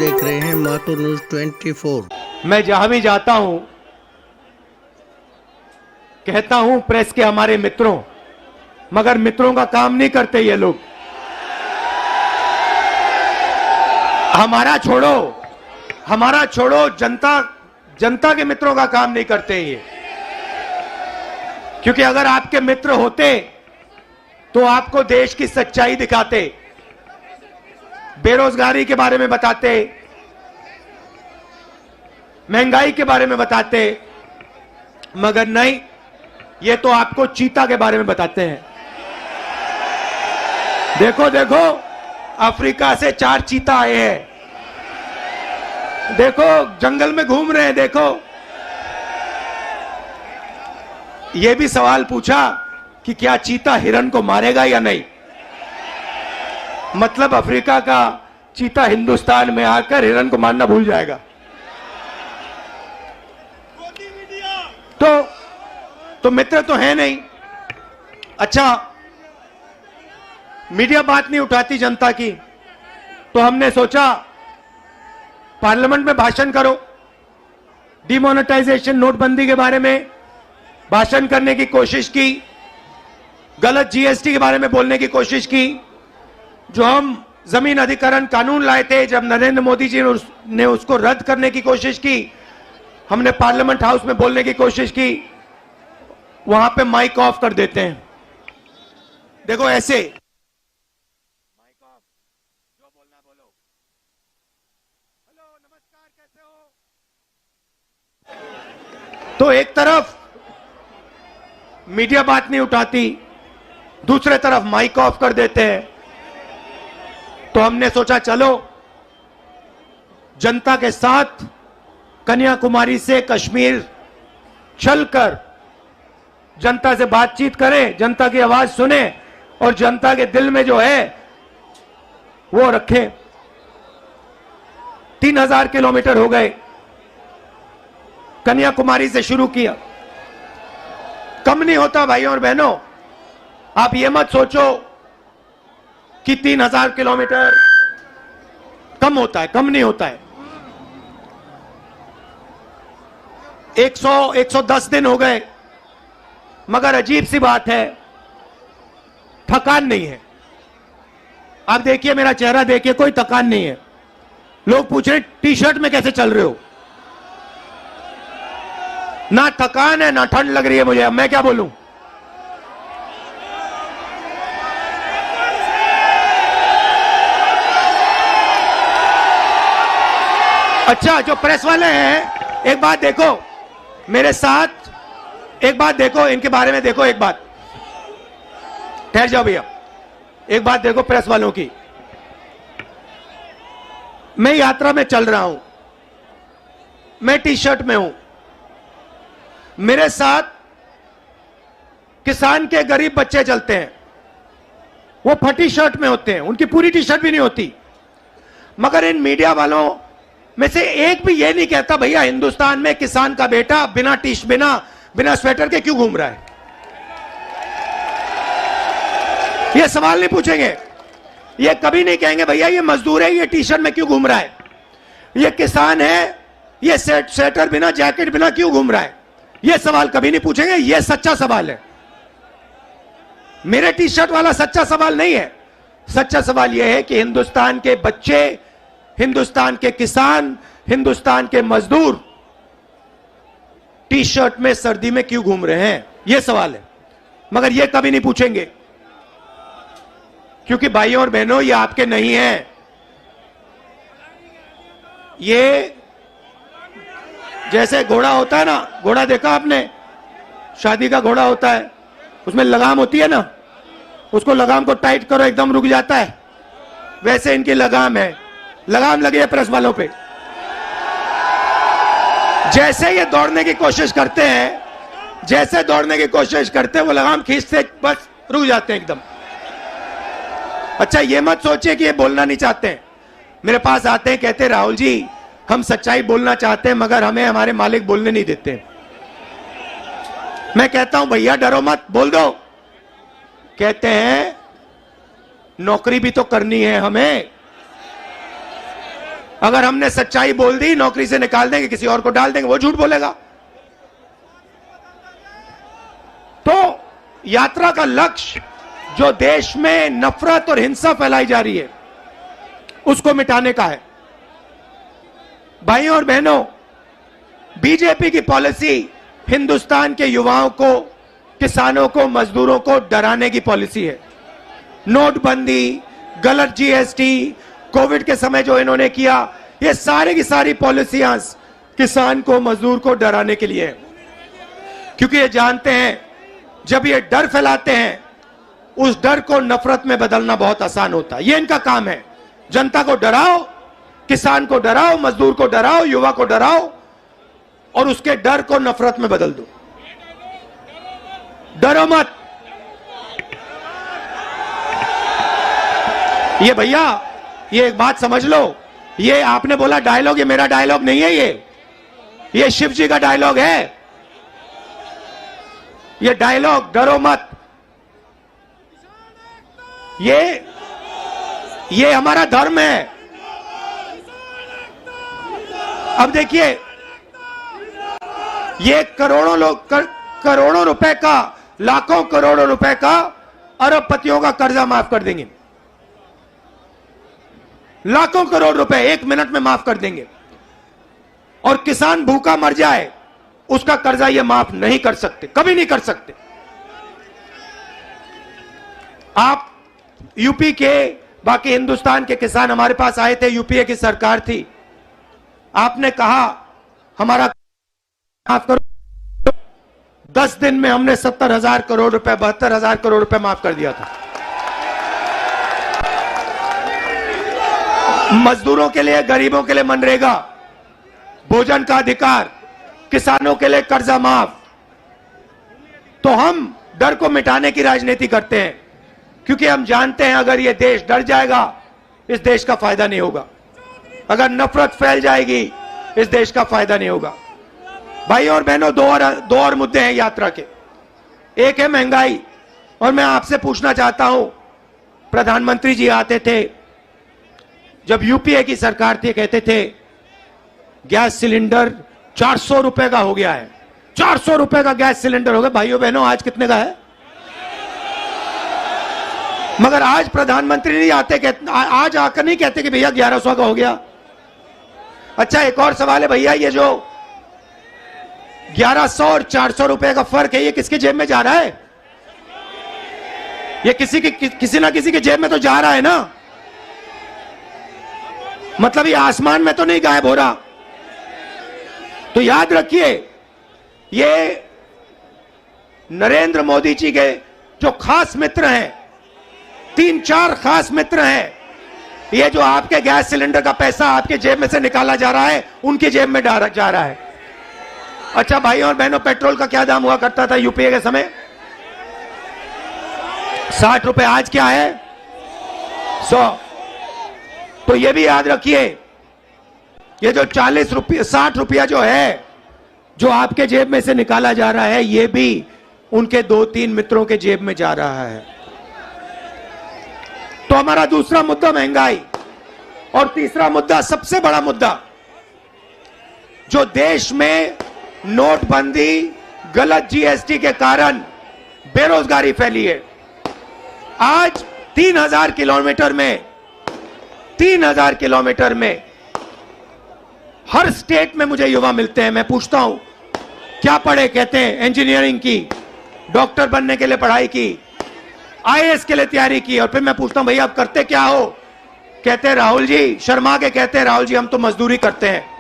देख रहे हैं मातू न्यूज 24। मैं जहां भी जाता हूं कहता हूं प्रेस के हमारे मित्रों, मगर मित्रों का काम नहीं करते ये लोग। हमारा छोड़ो जनता के मित्रों का काम नहीं करते ये। क्योंकि अगर आपके मित्र होते तो आपको देश की सच्चाई दिखाते, बेरोजगारी के बारे में बताते, महंगाई के बारे में बताते, मगर नहीं, ये तो आपको चीता के बारे में बताते हैं। देखो देखो, अफ्रीका से 4 चीता आए हैं, देखो जंगल में घूम रहे हैं। देखो, ये भी सवाल पूछा कि क्या चीता हिरन को मारेगा या नहीं। मतलब अफ्रीका का चीता हिंदुस्तान में आकर हिरन को मारना भूल जाएगा। तो मित्र तो है नहीं। अच्छा, मीडिया बात नहीं उठाती जनता की, तो हमने सोचा पार्लियामेंट में भाषण करो। डिमोनेटाइजेशन, नोटबंदी के बारे में भाषण करने की कोशिश की, गलत जीएसटी के बारे में बोलने की कोशिश की। जो हम जमीन अधिग्रहण कानून लाए थे, जब नरेंद्र मोदी जी ने उसको रद्द करने की कोशिश की, हमने पार्लियामेंट हाउस में बोलने की कोशिश की, वहां पे माइक ऑफ कर देते हैं। देखो ऐसे माइक ऑफ, जो बोलना बोलो। हेलो, नमस्कार, कैसे हो। तो एक तरफ मीडिया बात नहीं उठाती, दूसरे तरफ माइक ऑफ कर देते हैं। तो हमने सोचा चलो जनता के साथ कन्याकुमारी से कश्मीर चलकर जनता से बातचीत करें, जनता की आवाज सुने और जनता के दिल में जो है वो रखें। 3000 किलोमीटर हो गए, कन्याकुमारी से शुरू किया। कम नहीं होता भाइयों और बहनों। आप ये मत सोचो कि 3000 किलोमीटर कम होता है, कम नहीं होता है। 110 दिन हो गए, मगर अजीब सी बात है, थकान नहीं है। आप देखिए, मेरा चेहरा देखिए, कोई थकान नहीं है। लोग पूछ रहे टी शर्ट में कैसे चल रहे हो। ना थकान है ना ठंड लग रही है मुझे। अब मैं क्या बोलूं। अच्छा, जो प्रेस वाले हैं, एक बात देखो मेरे साथ, एक बात देखो इनके बारे में। देखो एक बात, ठहर जाओ भैया, एक बात देखो प्रेस वालों की। मैं यात्रा में चल रहा हूं, मैं टी शर्ट में हूं, मेरे साथ किसान के गरीब बच्चे चलते हैं, वो फटी शर्ट में होते हैं, उनकी पूरी टी शर्ट भी नहीं होती। मगर इन मीडिया वालों में से एक भी ये नहीं कहता भैया हिंदुस्तान में किसान का बेटा बिना स्वेटर के क्यों घूम रहा है। ये सवाल नहीं पूछेंगे, ये कभी नहीं कहेंगे भैया ये मजदूर है, ये टी शर्ट में क्यों घूम रहा है, ये किसान है, ये स्वेटर बिना, जैकेट बिना क्यों घूम रहा है। ये सवाल कभी नहीं पूछेंगे। ये सच्चा सवाल है, मेरे टी शर्ट वाला सच्चा सवाल नहीं है। सच्चा सवाल यह है कि हिंदुस्तान के बच्चे, हिंदुस्तान के किसान, हिंदुस्तान के मजदूर टी शर्ट में सर्दी में क्यों घूम रहे हैं, यह सवाल है। मगर यह कभी नहीं पूछेंगे, क्योंकि भाइयों और बहनों ये आपके नहीं हैं। ये जैसे घोड़ा होता है ना, घोड़ा देखा आपने, शादी का घोड़ा होता है, उसमें लगाम होती है ना, उसको लगाम को टाइट करो एकदम रुक जाता है। वैसे इनकी लगाम है, लगाम लगी है प्रेस वालों पे। जैसे ये दौड़ने की कोशिश करते हैं, जैसे दौड़ने की कोशिश करते हैं, वो लगाम खींचते बस रुक जाते हैं एकदम। अच्छा, ये मत सोचिए कि ये बोलना नहीं चाहते हैं। मेरे पास आते हैं, कहते राहुल जी हम सच्चाई बोलना चाहते हैं, मगर हमें हमारे मालिक बोलने नहीं देते। मैं कहता हूं भैया डरो मत, बोल दो। कहते हैं नौकरी भी तो करनी है हमें। अगर हमने सच्चाई बोल दी, नौकरी से निकाल देंगे, किसी और को डाल देंगे, वो झूठ बोलेगा। तो यात्रा का लक्ष्य जो देश में नफरत और हिंसा फैलाई जा रही है, उसको मिटाने का है। भाइयों और बहनों, बीजेपी की पॉलिसी हिंदुस्तान के युवाओं को, किसानों को, मजदूरों को डराने की पॉलिसी है। नोटबंदी, गलत जीएसटी, कोविड के समय जो इन्होंने किया, ये सारी की सारी पॉलिसियां किसान को, मजदूर को डराने के लिए है। क्योंकि ये जानते हैं जब ये डर फैलाते हैं, उस डर को नफरत में बदलना बहुत आसान होता है। ये इनका काम है। जनता को डराओ, किसान को डराओ, मजदूर को डराओ, युवा को डराओ और उसके डर को नफरत में बदल दो। डरो मत। ये भैया, ये एक बात समझ लो, ये आपने बोला डायलॉग, ये मेरा डायलॉग नहीं है। ये शिव जी का डायलॉग है। ये डायलॉग डरो मत, ये हमारा धर्म है। अब देखिए, ये करोड़ों रुपए का, लाखों करोड़ों रुपए का, अरबपतियों का कर्जा माफ कर देंगे। लाखों करोड़ रुपए 1 मिनट में माफ कर देंगे। और किसान भूखा मर जाए, उसका कर्जा ये माफ नहीं कर सकते, कभी नहीं कर सकते। आप यूपी के, बाकी हिंदुस्तान के किसान हमारे पास आए थे, यूपीए की सरकार थी। आपने कहा हमारा माफ करो, 10 दिन में हमने 70,000 करोड़ रुपए, 72,000 करोड़ रुपए माफ कर दिया था। मजदूरों के लिए, गरीबों के लिए मनरेगा, भोजन का अधिकार, किसानों के लिए कर्जा माफ। तो हम डर को मिटाने की राजनीति करते हैं, क्योंकि हम जानते हैं अगर ये देश डर जाएगा, इस देश का फायदा नहीं होगा। अगर नफरत फैल जाएगी, इस देश का फायदा नहीं होगा। भाइयों और बहनों, दो और मुद्दे हैं यात्रा के। एक है महंगाई, और मैं आपसे पूछना चाहता हूं, प्रधानमंत्री जी आते थे, जब यूपीए की सरकार थी, कहते थे गैस सिलेंडर 400 रुपए का हो गया है। 400 रुपए का गैस सिलेंडर हो गया। भाइयों बहनों, आज कितने का है? मगर आज प्रधानमंत्री नहीं आते, आज आकर नहीं कहते कि भैया 1100 का हो गया। अच्छा, एक और सवाल है भैया, ये जो 1100 और 400 रुपए का फर्क है, ये किसके जेब में जा रहा है? ये किसी ना किसी के जेब में तो जा रहा है ना। मतलब ये आसमान में तो नहीं गायब हो रहा। तो याद रखिए, ये नरेंद्र मोदी जी के जो खास मित्र हैं, 3-4 खास मित्र हैं, ये जो आपके गैस सिलेंडर का पैसा आपके जेब में से निकाला जा रहा है, उनकी जेब में जा रहा है। अच्छा भाइयों और बहनों, पेट्रोल का क्या दाम हुआ करता था यूपीए के समय? 60 रुपए। आज क्या है? 100। तो ये भी याद रखिए, ये जो 40 रुपये, 60 रुपया जो है, जो आपके जेब में से निकाला जा रहा है, ये भी उनके 2-3 मित्रों के जेब में जा रहा है। तो हमारा दूसरा मुद्दा महंगाई, और तीसरा मुद्दा, सबसे बड़ा मुद्दा, जो देश में नोटबंदी, गलत जीएसटी के कारण बेरोजगारी फैली है। आज 3,000 किलोमीटर में हर स्टेट में मुझे युवा मिलते हैं। मैं पूछता हूं क्या पढ़े, कहते हैं इंजीनियरिंग की, डॉक्टर बनने के लिए पढ़ाई की, आईएएस के लिए तैयारी की। और फिर मैं पूछता हूं भैया आप करते क्या हो? कहते हैं राहुल जी, शर्मा के कहते हैं राहुल जी हम तो मजदूरी करते हैं।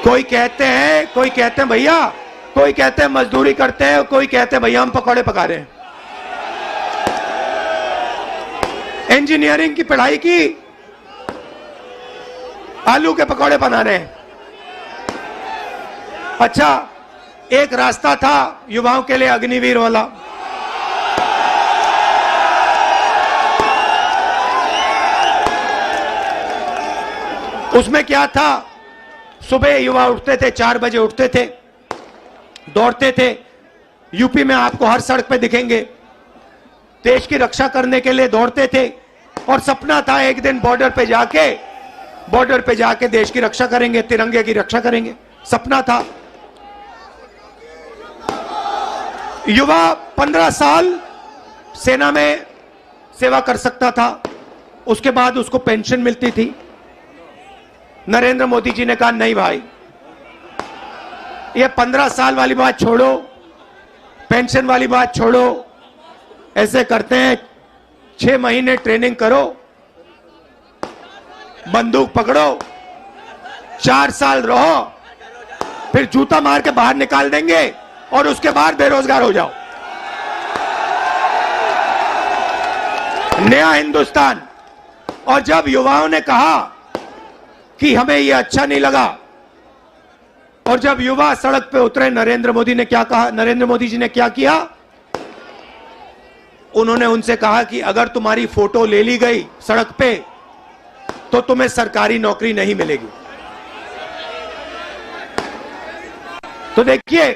कोई कहते हैं भैया, कोई कहते हैं मजदूरी करते हैं, कोई कहते हैं भैया हम पकौड़े पका रहे हैं। इंजीनियरिंग की पढ़ाई की, आलू के पकौड़े बना रहे हैं। अच्छा, एक रास्ता था युवाओं के लिए अग्निवीर वाला, उसमें क्या था? सुबह युवा उठते थे, 4 बजे उठते थे, दौड़ते थे। यूपी में आपको हर सड़क पे दिखेंगे, देश की रक्षा करने के लिए दौड़ते थे। और सपना था एक दिन बॉर्डर पे जाके देश की रक्षा करेंगे, तिरंगे की रक्षा करेंगे, सपना था। युवा 15 साल सेना में सेवा कर सकता था, उसके बाद उसको पेंशन मिलती थी। नरेंद्र मोदी जी ने कहा नहीं भाई, ये 15 साल वाली बात छोड़ो, पेंशन वाली बात छोड़ो, ऐसे करते हैं 6 महीने ट्रेनिंग करो, बंदूक पकड़ो, 4 साल रहो, फिर जूता मार के बाहर निकाल देंगे और उसके बाद बेरोजगार हो जाओ। नया हिंदुस्तान। और जब युवाओं ने कहा कि हमें यह अच्छा नहीं लगा, और जब युवा सड़क पे उतरे, नरेंद्र मोदी ने क्या कहा? नरेंद्र मोदी जी ने क्या किया? उन्होंने उनसे कहा कि अगर तुम्हारी फोटो ले ली गई सड़क पे तो तुम्हें सरकारी नौकरी नहीं मिलेगी। तो देखिए,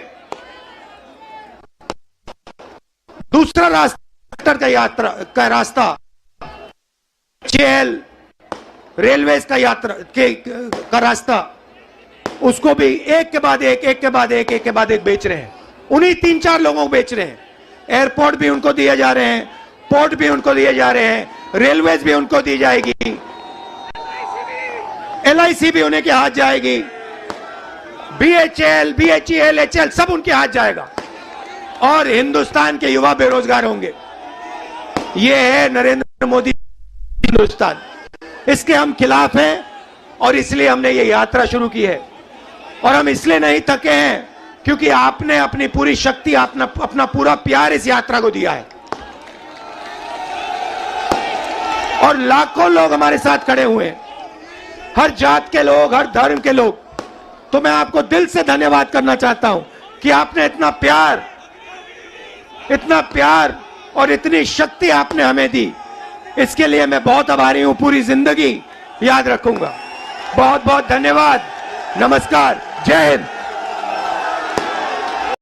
दूसरा रास्ता जेल, रेलवे का रास्ता, उसको भी एक के बाद एक बेच रहे हैं। उन्हीं 3-4 लोगों को बेच रहे हैं। एयरपोर्ट भी उनको दिए जा रहे हैं, पोर्ट भी उनको दिए जा रहे हैं, रेलवेज भी उनको दी जाएगी, LIC भी उन्हीं के हाथ जाएगी, BHEL, HL सब उनके हाथ जाएगा, और हिंदुस्तान के युवा बेरोजगार होंगे। ये है नरेंद्र मोदी हिंदुस्तान। इसके हम खिलाफ हैं और इसलिए हमने ये यात्रा शुरू की है। और हम इसलिए नहीं थके हैं क्योंकि आपने अपनी पूरी शक्ति, अपना पूरा प्यार इस यात्रा को दिया है, और लाखों लोग हमारे साथ खड़े हुए हैं, हर जात के लोग, हर धर्म के लोग। तो मैं आपको दिल से धन्यवाद करना चाहता हूं कि आपने इतना प्यार और इतनी शक्ति आपने हमें दी। इसके लिए मैं बहुत आभारी हूं, पूरी जिंदगी याद रखूंगा। बहुत बहुत धन्यवाद। नमस्कार, जय हिंद।